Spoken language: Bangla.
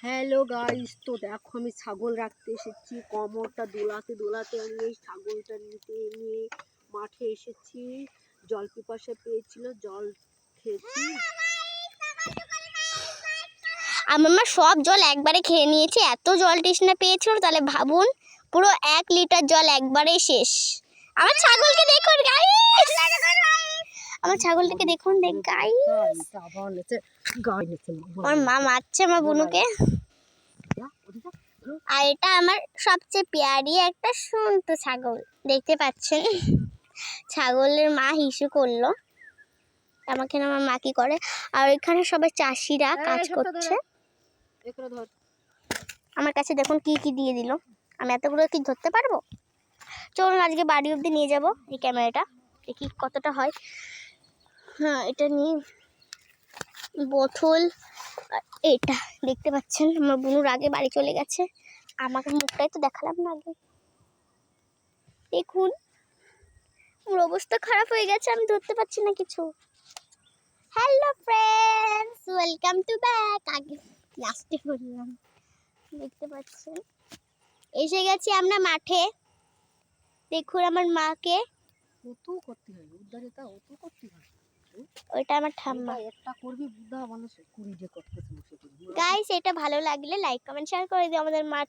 হ্যালো গাইস, তো দেখো আমি ছাগল রাখতে এসেছি। কোমরটা দোলাতে দোলাতে আমি এই ছাগলটা নিয়ে মাঠে এসেছি। জল পিপাসা পেয়েছিল, জল খেয়েছি। আমার মা সব জল একবারে খেয়ে নিয়েছে, এত জল তৃষ্ণা পেয়েছিল। তাহলে ভাবুন, পুরো 1 লিটার জল একবারে শেষ। আমার ছাগলকে দেখুন গাইস, আমার ছাগলটাকে দেখুন গাইস। আমার মা মারছে আমার বুনুকে। আর এটা আমার সবচেয়ে পেয়ারি একটা সুন্দর ছাগল, দেখতে পাচ্ছেন। ছাগলের মা হিসু করলো আমাকে, আমার মা কি করে। আর এখানে সবাই চাষিরা কাজ করছে। আমার কাছে দেখুন কি কি দিয়ে দিল। আমি এতগুলো কি ধরতে পারবো? চলুন আজকে বাড়ি অবধি নিয়ে যাব এই ক্যামেরাটা, দেখি কতটা হয়। হ্যাঁ, এটা নিয়ে বোতল। এটা দেখতে পাচ্ছেন আমার বুনুর আগে বাড়ি চলে গেছে। আমাকে মুখটাই তো দেখালাম না আগে। দেখুন ওর অবস্থা খারাপ হয়ে গেছে, আমি ধরতে পারছি না কিছু। Hello friends, welcome to back. আগে লাস্টে বললাম। দেখতে পাচ্ছেন এসে গেছি আমরা মাঠে। দেখুন আমার মাকে। অত করতে হয় উদ্ধারিতা, অত করতে হয়। ওইটা আমার ঠাম্মা। একটা করবি বুদ্ধা মানুষ কুড়ি যে করতেছে। গাইস, এটা ভালো লাগলে লাইক কমেন্ট শেয়ার করে দিও আমাদের মাঠ।